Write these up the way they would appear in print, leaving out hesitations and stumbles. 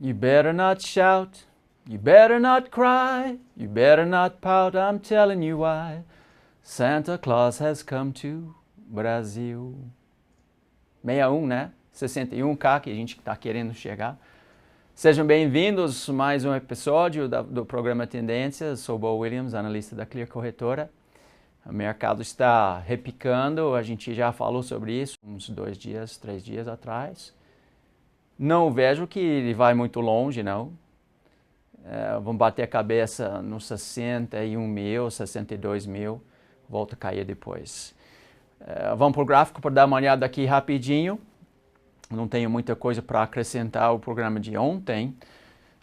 You better not shout, you better not cry, you better not pout, I'm telling you why. Santa Claus has come to Brasil. 61, né? 61K que a gente está querendo chegar. Sejam bem-vindos a mais um episódio do programa Tendências. Sou Bo Williams, analista da Clear Corretora. O mercado está repicando, a gente já falou sobre isso uns 2 dias, 3 dias atrás. Não vejo que ele vai muito longe, não. Vamos bater a cabeça nos 61 mil, 62 mil, volta a cair depois. Vamos para o gráfico para dar uma olhada aqui rapidinho. Não tenho muita coisa para acrescentar ao programa de ontem,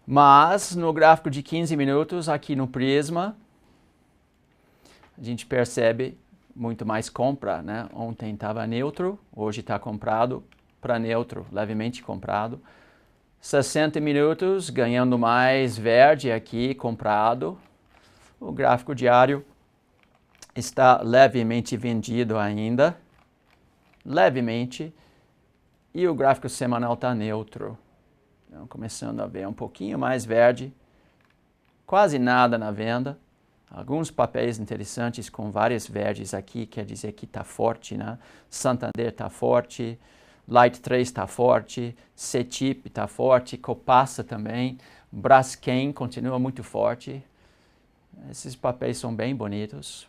mas no gráfico de 15 minutos, aqui no Prisma, a gente percebe muito mais compra, né? Ontem estava neutro, hoje está comprado para neutro, levemente comprado. 60 minutos, ganhando mais verde aqui, comprado. O gráfico diário está levemente vendido ainda, levemente. E o gráfico semanal está neutro. Então, começando a ver um pouquinho mais verde, quase nada na venda. Alguns papéis interessantes com vários verdes aqui, quer dizer que está forte, né? Santander está forte, Light 3 está forte, CETIP está forte, Copasa também, Braskem continua muito forte. Esses papéis são bem bonitos.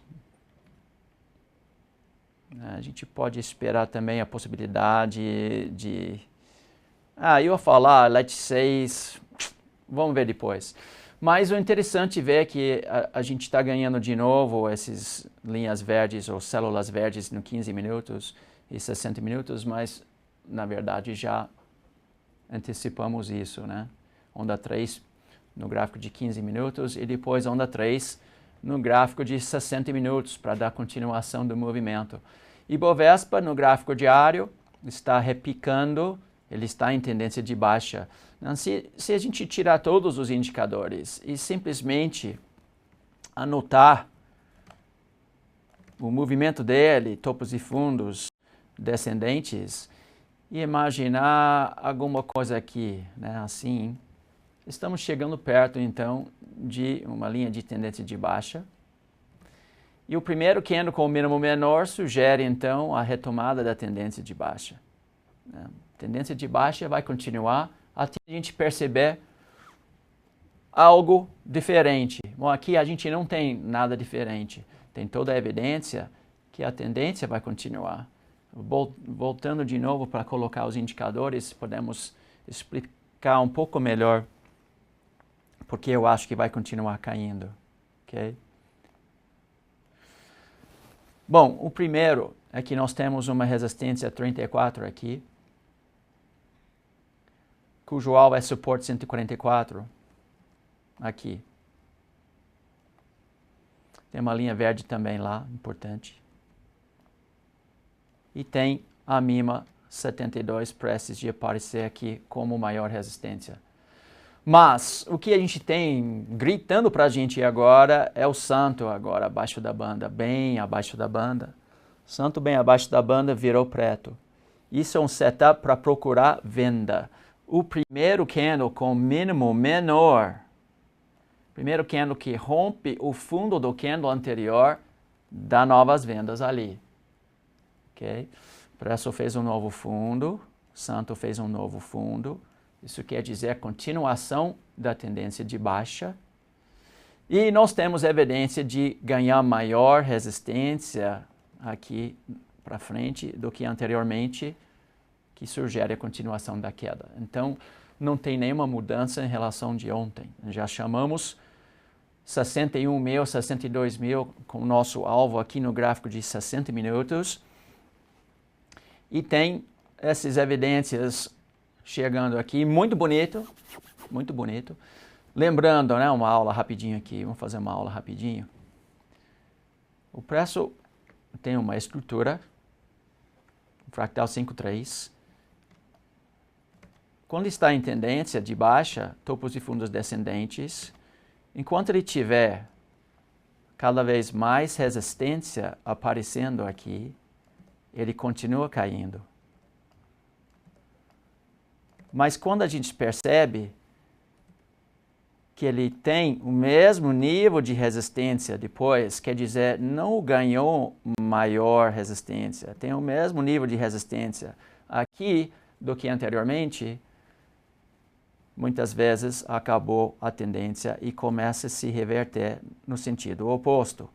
A gente pode esperar também a possibilidade de... eu ia falar Light 6, vamos ver depois. Mas o interessante ver é que a gente está ganhando de novo essas linhas verdes ou células verdes no 15 minutos e 60 minutos, mas na verdade já antecipamos isso, né? Onda 3 no gráfico de 15 minutos e depois onda 3 no gráfico de 60 minutos para dar continuação do movimento. Ibovespa no gráfico diário está repicando, ele está em tendência de baixa. Se a gente tirar todos os indicadores e simplesmente anotar o movimento dele, topos e fundos descendentes, e imaginar alguma coisa aqui, né, assim, estamos chegando perto, então, de uma linha de tendência de baixa. E o primeiro candle com o mínimo menor sugere, então, a retomada da tendência de baixa. A tendência de baixa vai continuar até a gente perceber algo diferente. Bom, aqui a gente não tem nada diferente. Tem toda a evidência que a tendência vai continuar. Voltando de novo para colocar os indicadores, podemos explicar um pouco melhor porque eu acho que vai continuar caindo. ok? Bom, o primeiro é que nós temos uma resistência 34 aqui, cujo alvo é suporte 144, aqui. Tem uma linha verde também lá, importante. E tem a mínima 72 prestes de aparecer aqui como maior resistência. Mas o que a gente tem gritando para a gente agora é o santo agora abaixo da banda, bem abaixo da banda. Santo bem abaixo da banda virou preto. Isso é um setup para procurar venda. O primeiro candle com mínimo menor, primeiro candle que rompe o fundo do candle anterior, dá novas vendas ali. Ok? Preço fez um novo fundo, santo fez um novo fundo. Isso quer dizer continuação da tendência de baixa. E nós temos evidência de ganhar maior resistência aqui para frente do que anteriormente, que sugere a continuação da queda. Então, não tem nenhuma mudança em relação de ontem. Já chamamos 61 mil, 62 mil com o nosso alvo aqui no gráfico de 60 minutos. E tem essas evidências chegando aqui, muito bonito, muito bonito. Lembrando, né, uma aula rapidinho aqui, vamos fazer uma aula rapidinho. O preço tem uma estrutura, fractal 5,3. Quando está em tendência de baixa, topos e fundos descendentes, enquanto ele tiver cada vez mais resistência aparecendo aqui, ele continua caindo. Mas quando a gente percebe que ele tem o mesmo nível de resistência depois, quer dizer, não ganhou maior resistência, tem o mesmo nível de resistência aqui do que anteriormente, muitas vezes acabou a tendência e começa a se reverter no sentido oposto.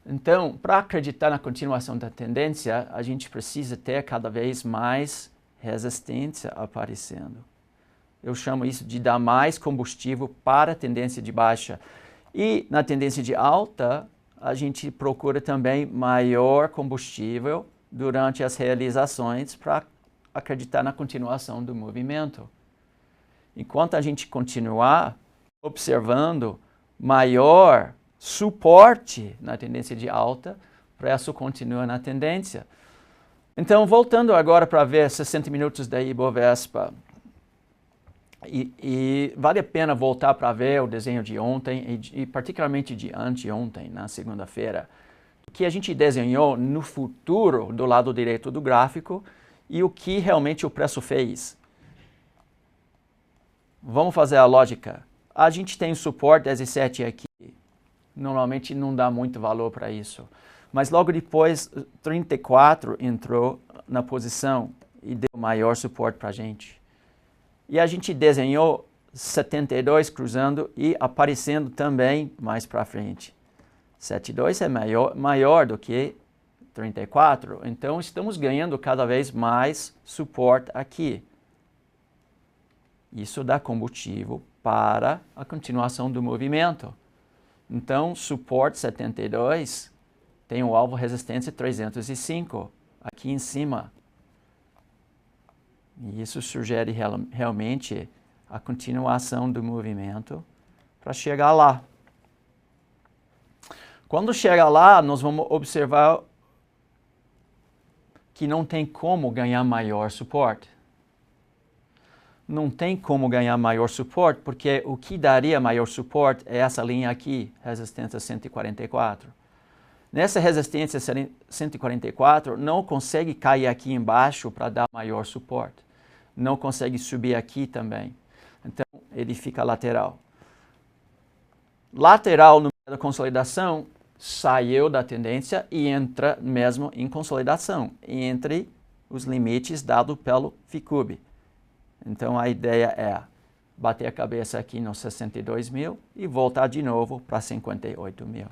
Então, para acreditar na continuação da tendência, a gente precisa ter cada vez mais resistência aparecendo. Eu chamo isso de dar mais combustível para a tendência de baixa. E na tendência de alta, a gente procura também maior combustível durante as realizações para acreditar na continuação do movimento. Enquanto a gente continuar observando maior suporte na tendência de alta, o preço continua na tendência. Então, voltando agora para ver 60 minutos da Ibovespa, e vale a pena voltar para ver o desenho de ontem e particularmente de anteontem, na segunda-feira, que a gente desenhou no futuro do lado direito do gráfico e o que realmente o preço fez. Vamos fazer a lógica. A gente tem suporte 17 aqui. Normalmente não dá muito valor para isso. Mas logo depois, 34 entrou na posição e deu maior suporte para a gente. E a gente desenhou 72 cruzando e aparecendo também mais para frente. 72 é maior do que 34. Então, estamos ganhando cada vez mais suporte aqui. Isso dá combustível para a continuação do movimento. Então, suporte 72 tem o alvo resistência 305 aqui em cima. E isso sugere realmente a continuação do movimento para chegar lá. Quando chegar lá, nós vamos observar que não tem como ganhar maior suporte. Não tem como ganhar maior suporte, porque o que daria maior suporte é essa linha aqui, resistência 144. Nessa resistência 144, não consegue cair aqui embaixo para dar maior suporte. Não consegue subir aqui também. Então, ele fica lateral. Lateral no meio da consolidação, saiu da tendência e entra mesmo em consolidação, entre os limites dados pelo FICUB. Então, a ideia é bater a cabeça aqui nos 62 mil e voltar de novo para 58 mil.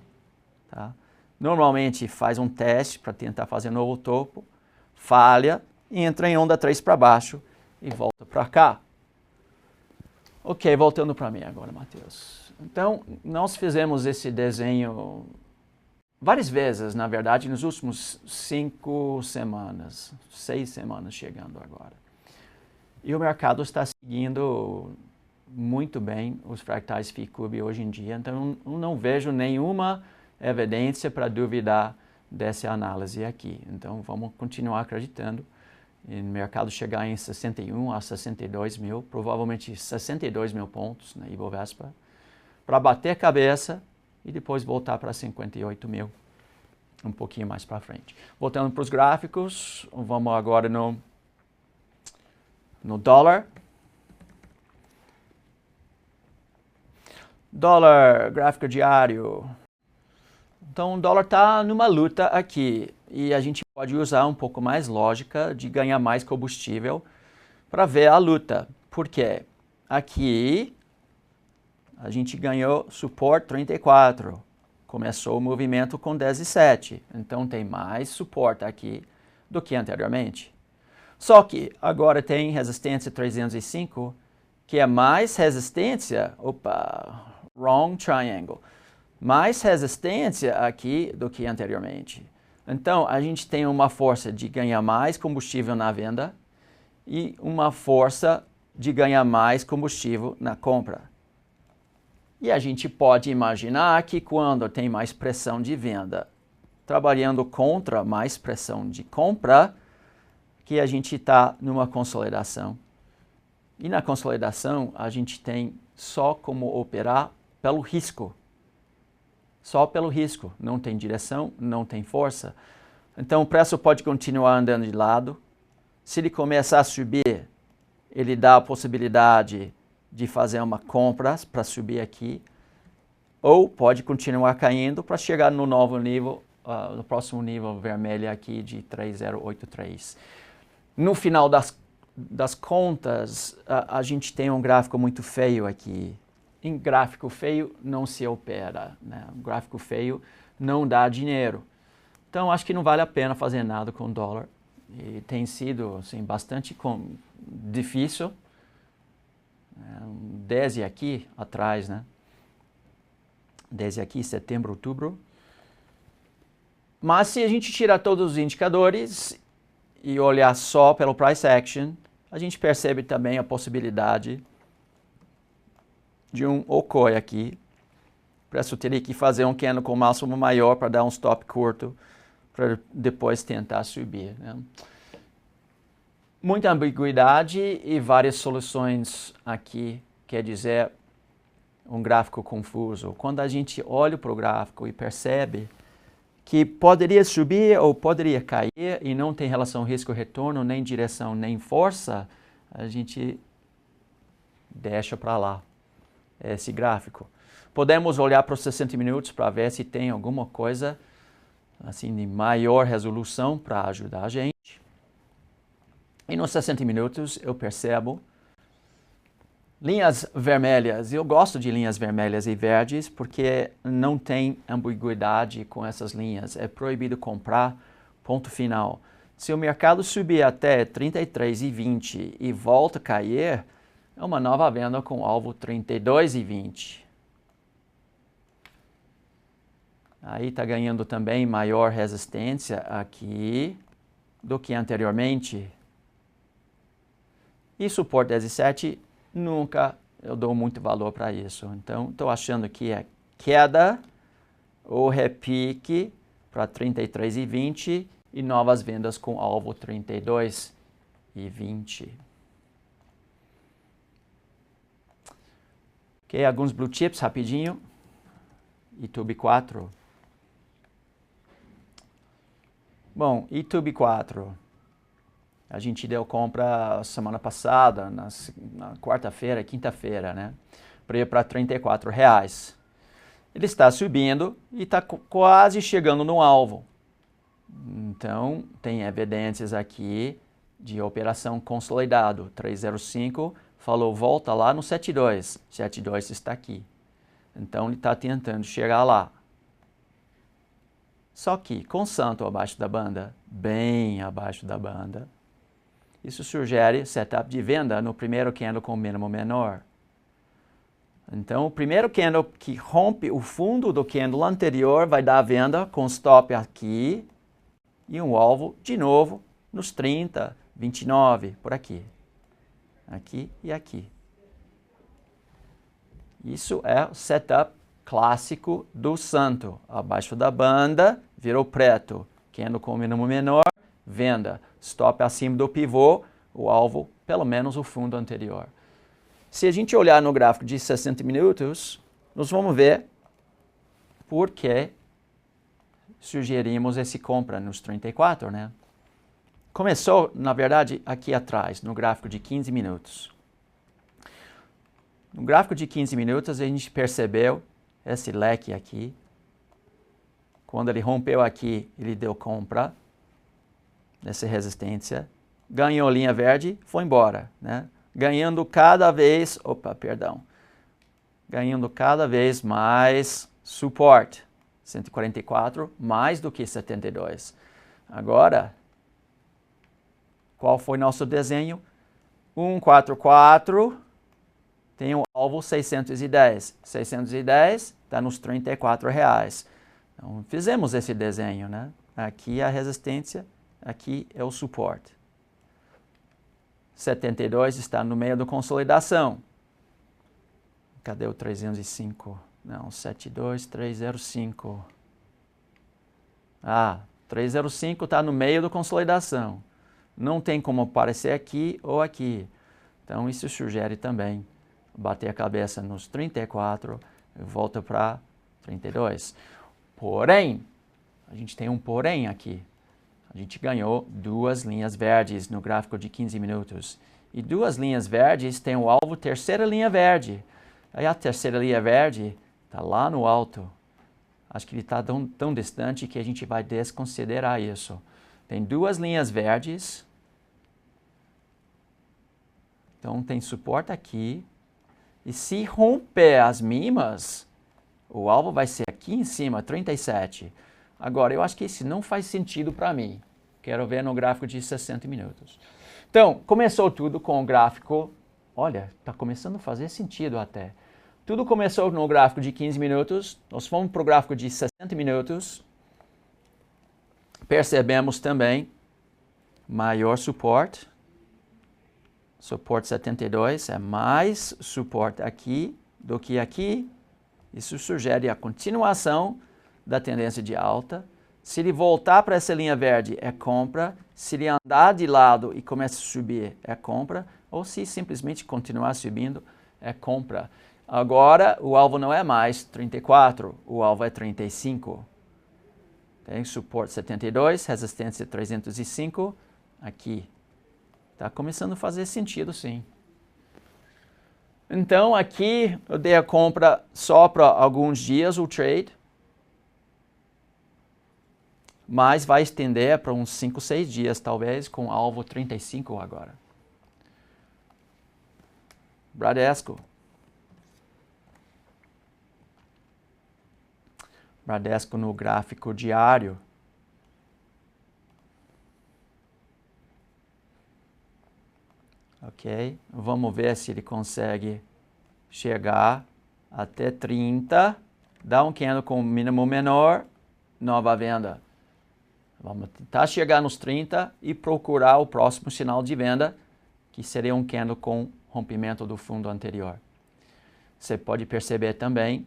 Tá? Normalmente, faz um teste para tentar fazer um novo topo, falha, entra em onda 3 para baixo e volta para cá. Ok, voltando para mim agora, Matheus. Então, nós fizemos esse desenho várias vezes, na verdade, nos últimos 5 semanas, 6 semanas chegando agora. E o mercado está seguindo muito bem os fractais Phi-Cube hoje em dia, então eu não vejo nenhuma evidência para duvidar dessa análise aqui. Então vamos continuar acreditando no mercado chegar em 61 a 62 mil, provavelmente 62 mil pontos na Ibovespa, para bater a cabeça e depois voltar para 58 mil, um pouquinho mais para frente. Voltando para os gráficos, vamos agora no dólar. Dólar, gráfico diário. Então o dólar está numa luta aqui e a gente pode usar um pouco mais lógica de ganhar mais combustível para ver a luta. Por quê? Aqui a gente ganhou suporte 34. Começou o movimento com 17. Então tem mais suporte aqui do que anteriormente. Só que agora tem resistência 305, que é mais resistência, wrong triangle, mais resistência aqui do que anteriormente. Então, a gente tem uma força de ganhar mais combustível na venda e uma força de ganhar mais combustível na compra. E a gente pode imaginar que quando tem mais pressão de venda, trabalhando contra mais pressão de compra, que a gente está numa consolidação. E na consolidação, a gente tem só como operar pelo risco. Só pelo risco. Não tem direção, não tem força. Então o preço pode continuar andando de lado. Se ele começar a subir, ele dá a possibilidade de fazer uma compra para subir aqui. Ou pode continuar caindo para chegar no novo nível, no próximo nível vermelho aqui de 3083. No final das contas, a gente tem um gráfico muito feio aqui. Em gráfico feio não se opera, né? Um gráfico feio não dá dinheiro. Então acho que não vale a pena fazer nada com o dólar. E tem sido assim, bastante difícil. Desde aqui atrás, né? Desde aqui, setembro, outubro. Mas se a gente tirar todos os indicadores e olhar só pelo price action, a gente percebe também a possibilidade de um okoi aqui. O preço teria que fazer um candle com máximo maior para dar um stop curto, para depois tentar subir, né? Muita ambiguidade e várias soluções aqui, quer dizer, um gráfico confuso. Quando a gente olha para o gráfico e percebe que poderia subir ou poderia cair e não tem relação risco-retorno, nem direção, nem força, a gente deixa para lá esse gráfico. Podemos olhar para os 60 minutos para ver se tem alguma coisa assim de maior resolução para ajudar a gente. E nos 60 minutos eu percebo linhas vermelhas. Eu gosto de linhas vermelhas e verdes porque não tem ambiguidade com essas linhas. É proibido comprar, ponto final. Se o mercado subir até 33,20 e volta a cair, é uma nova venda com alvo 32,20. Aí está ganhando também maior resistência aqui do que anteriormente. E suporte 17, nunca eu dou muito valor para isso. Então, estou achando que é queda ou repique para 33,20 e novas vendas com alvo 32,20. Ok, alguns blue chips rapidinho. YouTube 4. Bom, YouTube 4. A gente deu compra semana passada, na quarta-feira, quinta-feira, né? Para ir para R$34. Ele está subindo e está quase chegando no alvo. Então, tem evidências aqui de operação consolidado. 305 falou, volta lá no 72. 72 está aqui. Então, ele está tentando chegar lá. Só que, com santo abaixo da banda, bem abaixo da banda, isso sugere setup de venda no primeiro candle com mínimo menor. Então, o primeiro candle que rompe o fundo do candle anterior vai dar a venda com stop aqui e um alvo de novo nos 30, 29, por aqui. Aqui e aqui. Isso é o setup clássico do santo. Abaixo da banda, virou preto. Candle com mínimo menor, venda. Stop acima do pivô, o alvo, pelo menos o fundo anterior. Se a gente olhar no gráfico de 60 minutos, nós vamos ver por que sugerimos esse compra nos 34, né? Começou, na verdade, aqui atrás, no gráfico de 15 minutos. No gráfico de 15 minutos, a gente percebeu esse leque aqui. Quando ele rompeu aqui, ele deu compra nessa resistência. Ganhou linha verde, foi embora, né? Ganhando cada vez, ganhando cada vez mais suporte. 144, mais do que 72. Agora, qual foi nosso desenho? 144, tem o alvo 610. 610 está nos R$34. Então, fizemos esse desenho, né? Aqui é a resistência, aqui é o suporte. 72 está no meio da consolidação. Cadê o 305? Não, 72305. 305 está no meio da consolidação. Não tem como aparecer aqui ou aqui. Então, isso sugere também bater a cabeça nos 34 e volta para 32. Porém, a gente tem um porém aqui. A gente ganhou duas linhas verdes no gráfico de 15 minutos. E duas linhas verdes têm o alvo terceira linha verde. Aí a terceira linha verde está lá no alto. Acho que ele está tão distante que a gente vai desconsiderar isso. Tem duas linhas verdes. Então tem suporte aqui. E se romper as mínimas, o alvo vai ser aqui em cima, 37. Agora, eu acho que isso não faz sentido para mim. Quero ver no gráfico de 60 minutos. Então, começou tudo com o gráfico. Olha, está começando a fazer sentido até. Tudo começou no gráfico de 15 minutos. Nós fomos para o gráfico de 60 minutos. Percebemos também maior suporte. Suporte 72 é mais suporte aqui do que aqui. Isso sugere a continuação da tendência de alta. Se ele voltar para essa linha verde, é compra. Se ele andar de lado e começa a subir, é compra. Ou se simplesmente continuar subindo, é compra. Agora, o alvo não é mais 34, o alvo é 35. Tem suporte 72, resistência 305, aqui. Está começando a fazer sentido, sim. Então, aqui eu dei a compra só para alguns dias, o trade. Mas vai estender para uns 5, 6 dias, talvez, com alvo 35 agora. Bradesco. Bradesco no gráfico diário. Ok, vamos ver se ele consegue chegar até 30, dar um candle com mínimo menor, nova venda. Vamos tentar chegar nos 30 e procurar o próximo sinal de venda, que seria um candle com rompimento do fundo anterior. Você pode perceber também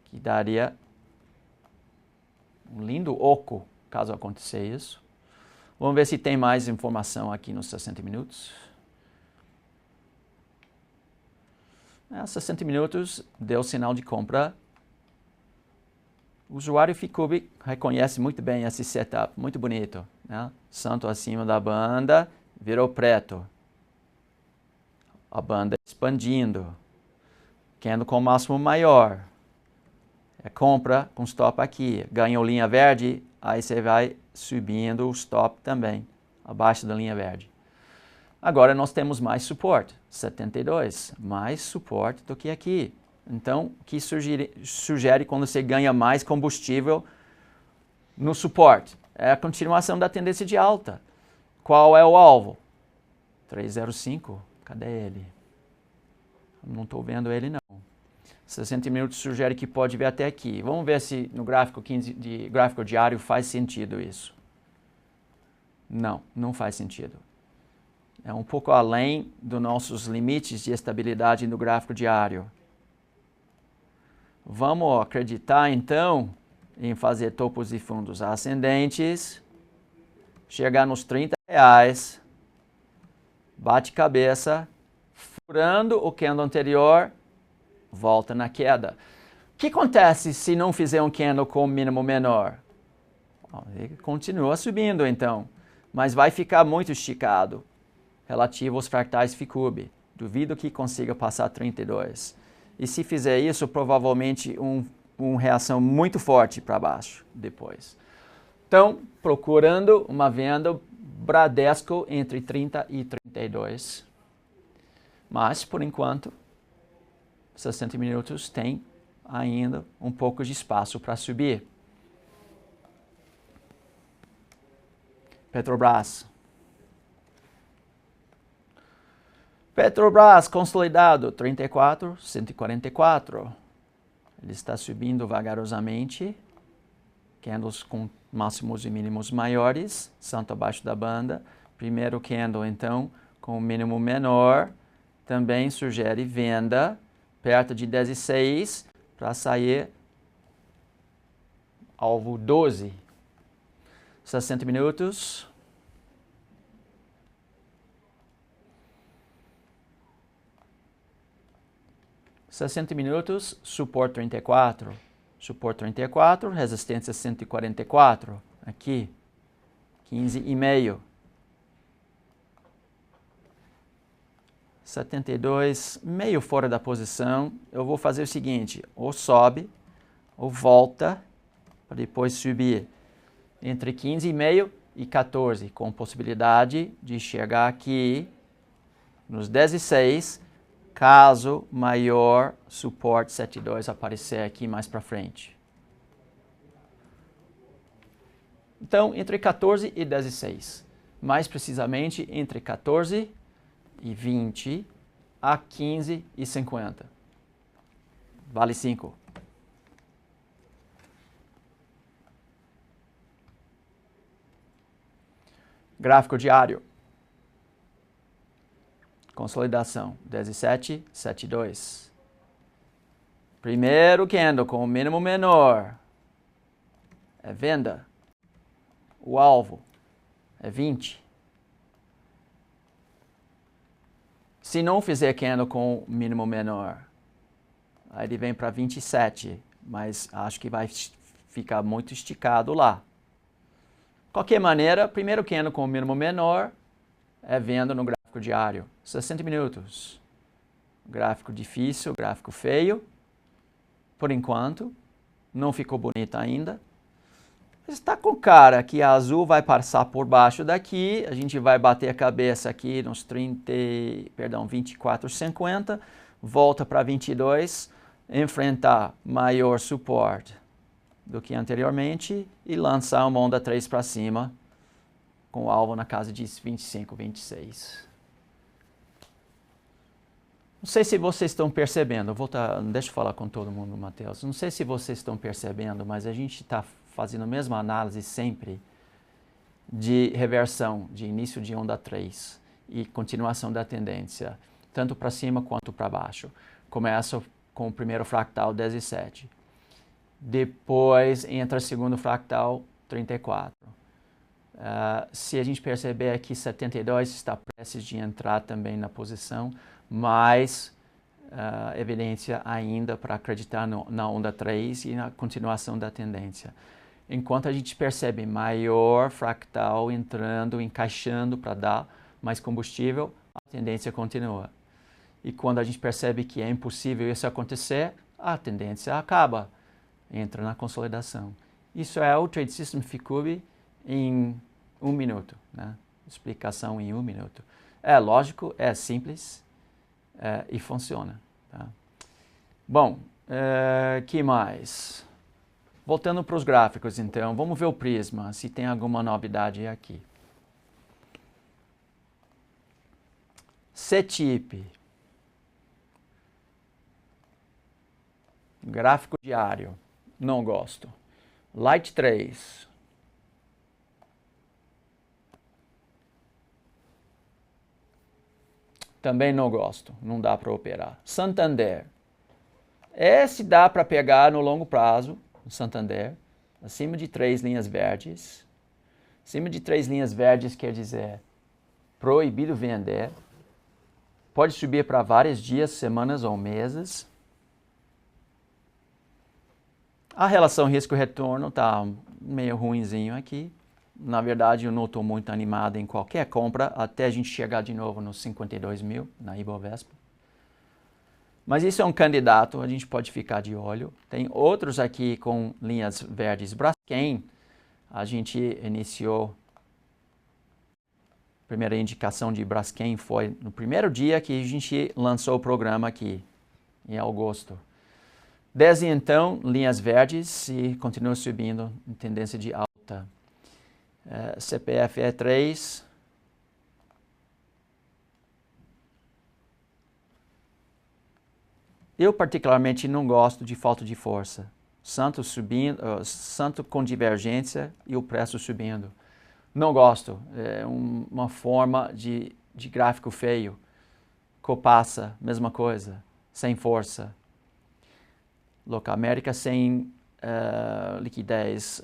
que daria um lindo oco, caso acontecer isso. Vamos ver se tem mais informação aqui nos 60 minutos. 60 minutos deu sinal de compra. O usuário Ficube reconhece muito bem esse setup, muito bonito, né? Santo acima da banda, virou preto. A banda expandindo. Candle com máximo maior. É compra com stop aqui. Ganhou linha verde, aí você vai subindo o stop também, abaixo da linha verde. Agora nós temos mais suporte, 72, mais suporte do que aqui. Então, o que sugere quando você ganha mais combustível no suporte? É a continuação da tendência de alta. Qual é o alvo? 305, cadê ele? Não estou vendo ele não. 60 minutos sugere que pode ver até aqui. Vamos ver se no gráfico gráfico diário faz sentido isso. Não, não faz sentido. É um pouco além dos nossos limites de estabilidade no gráfico diário. Vamos acreditar então em fazer topos e fundos ascendentes, chegar nos R$30, bate cabeça, furando o candle anterior, volta na queda. O que acontece se não fizer um candle com mínimo menor? Ele continua subindo então, mas vai ficar muito esticado relativo aos fractais Ficube. Duvido que consiga passar 32. E se fizer isso, provavelmente uma reação muito forte para baixo depois. Então, procurando uma venda Bradesco entre 30 e 32. Mas, por enquanto, 60 minutos tem ainda um pouco de espaço para subir. Petrobras. Petrobras consolidado 34, 144. Ele está subindo vagarosamente. Candles com máximos e mínimos maiores, santo abaixo da banda. Primeiro candle, então, com o mínimo menor, também sugere venda perto de 16 para sair alvo 12. 60 minutos. Suporte 34. Suporte 34, resistência 144. Aqui, 15,5. 72, meio fora da posição. Eu vou fazer o seguinte, ou sobe, ou volta, para depois subir entre 15,5 e 14, com possibilidade de chegar aqui nos 16, caso maior suporte 72 aparecer aqui mais para frente. Então, entre 14 e 16. Mais precisamente, entre 14 e 20 a 15 e 50. Vale 5. Gráfico diário. Consolidação, 17,72. Primeiro candle com o mínimo menor é venda. O alvo é 20. Se não fizer candle com o mínimo menor, aí ele vem para 27, mas acho que vai ficar muito esticado lá. De qualquer maneira, primeiro candle com o mínimo menor é venda no gráfico diário. 60 minutos. Gráfico difícil, gráfico feio. Por enquanto, não ficou bonito ainda. Está com cara que a azul vai passar por baixo daqui, a gente vai bater a cabeça aqui nos 24,50, volta para 22, enfrentar maior suporte do que anteriormente e lançar uma onda 3 para cima, com o alvo na casa de 25, 26. Não sei se vocês estão percebendo, deixa eu falar com todo mundo, Matheus. Não sei se vocês estão percebendo, mas a gente está fazendo a mesma análise sempre de reversão, de início de onda 3 e continuação da tendência, tanto para cima quanto para baixo. Começa com o primeiro fractal 17. Depois entra o segundo fractal 34. Se a gente perceber aqui, 72 está prestes de entrar também na posição, mais evidência ainda para acreditar na onda 3 e na continuação da tendência. Enquanto a gente percebe maior fractal entrando, encaixando para dar mais combustível, a tendência continua. E quando a gente percebe que é impossível isso acontecer, a tendência acaba, entra na consolidação. Isso é o Trade System Ficube em 1 minuto, né? Explicação em 1 minuto. É lógico, é simples e funciona. Tá? Bom, que mais? Voltando para os gráficos, então, vamos ver o Prisma, se tem alguma novidade aqui. CETIP. Gráfico diário, não gosto. Light 3. Também não gosto, não dá para operar. Santander. Esse dá para pegar no longo prazo, o Santander, acima de 3 linhas verdes. Acima de 3 linhas verdes quer dizer proibido vender. Pode subir para vários dias, semanas ou meses. A relação risco-retorno está meio ruinzinho aqui. Na verdade, eu não estou muito animado em qualquer compra até a gente chegar de novo nos 52 mil na Ibovespa. Mas isso é um candidato, a gente pode ficar de olho. Tem outros aqui com linhas verdes. Braskem, a gente iniciou. A primeira indicação de Braskem foi no primeiro dia que a gente lançou o programa aqui, em agosto. Desde então, linhas verdes e continua subindo em tendência de alta. CPF E3. Eu particularmente não gosto de falta de força. Santo subindo, Santo com divergência e o preço subindo. Não gosto. É uma forma de gráfico feio. Copasa, mesma coisa. Sem força. Locamérica sem liquidez.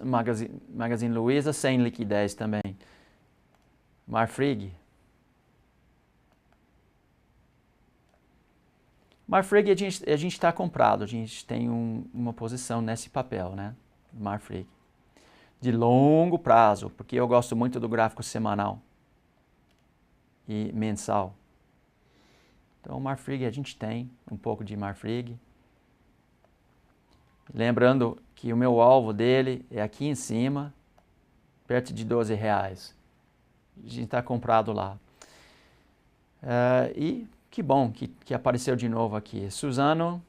Magazine Luiza sem liquidez também. Marfrig. Marfrig a gente está comprado, a gente tem uma posição nesse papel, né? Marfrig. De longo prazo, porque eu gosto muito do gráfico semanal e mensal. Então, Marfrig a gente tem um pouco de Marfrig. Lembrando que o meu alvo dele é aqui em cima, perto de R$12. A gente está comprado lá. E que bom que apareceu de novo aqui. Suzano.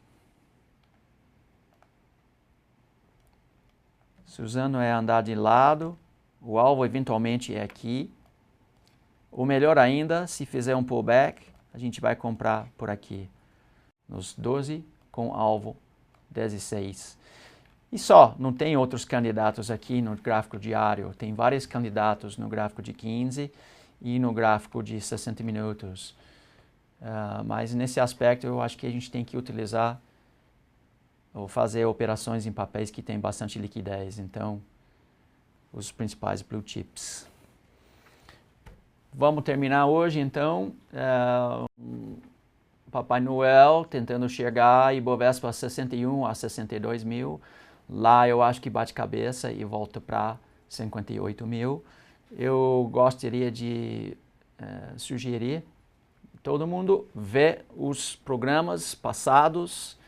Suzano é andar de lado. O alvo eventualmente é aqui. Ou melhor ainda, se fizer um pullback, a gente vai comprar por aqui. Nos 12 com alvo 16. E só, não tem outros candidatos aqui no gráfico diário. Tem vários candidatos no gráfico de 15 e no gráfico de 60 minutos. Mas nesse aspecto eu acho que a gente tem que utilizar ou fazer operações em papéis que têm bastante liquidez. Então, os principais blue chips. Vamos terminar hoje então. Papai Noel tentando chegar e Ibovespa a 61 a 62 mil. Lá eu acho que bate cabeça e volta para 58 mil. Eu gostaria de sugerir todo mundo ver os programas passados,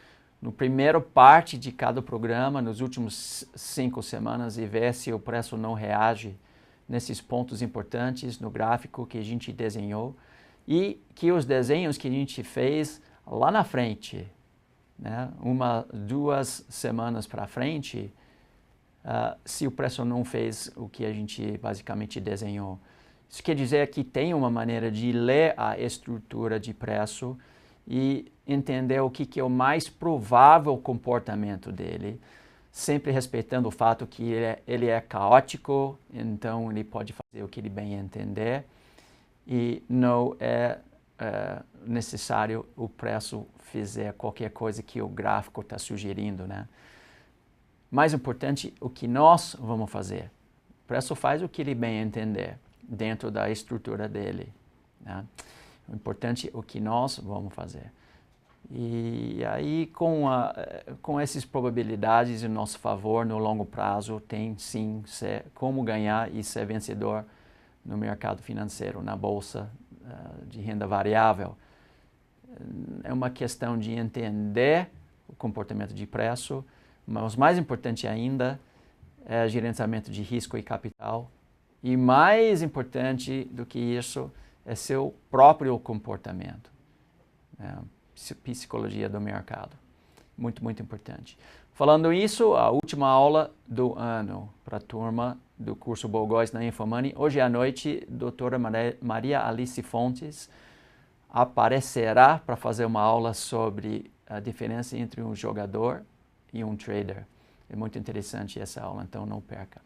no primeiro parte de cada programa, nos últimos 5 semanas e ver se o preço não reage nesses pontos importantes no gráfico que a gente desenhou e que os desenhos que a gente fez lá na frente, né, 2 semanas para frente, se o preço não fez o que a gente basicamente desenhou. Isso quer dizer que tem uma maneira de ler a estrutura de preço e entender o que é o mais provável comportamento dele, sempre respeitando o fato que ele é caótico, então ele pode fazer o que ele bem entender e não é necessário o preço fazer qualquer coisa que o gráfico está sugerindo, né? Mais importante, o que nós vamos fazer. O preço faz o que ele bem entender dentro da estrutura dele, né? O importante é o que nós vamos fazer. E aí, com essas probabilidades em nosso favor no longo prazo, tem sim como ganhar e ser vencedor no mercado financeiro, na bolsa de renda variável. É uma questão de entender o comportamento de preço, mas mais importante ainda é gerenciamento de risco e capital. E mais importante do que isso é seu próprio comportamento. Psicologia do mercado. Muito, muito importante. Falando isso, a última aula do ano para a turma do curso Bogós na Infomoney. Hoje à noite, doutora Maria Alice Fontes aparecerá para fazer uma aula sobre a diferença entre um jogador e um trader. É muito interessante essa aula, então não perca.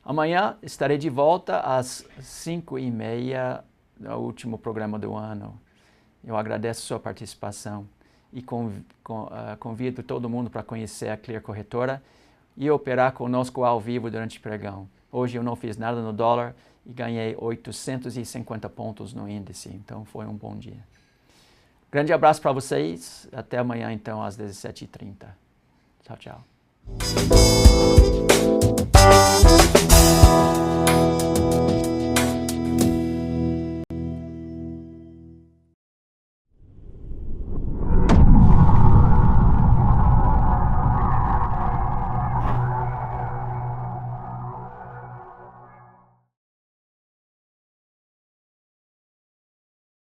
Amanhã estarei de volta às 5h30, no último programa do ano. Eu agradeço a sua participação e convido todo mundo para conhecer a Clear Corretora e operar conosco ao vivo durante o pregão. Hoje eu não fiz nada no dólar e ganhei 850 pontos no índice, então foi um bom dia. Grande abraço para vocês, até amanhã então às 17h30. Tchau, tchau.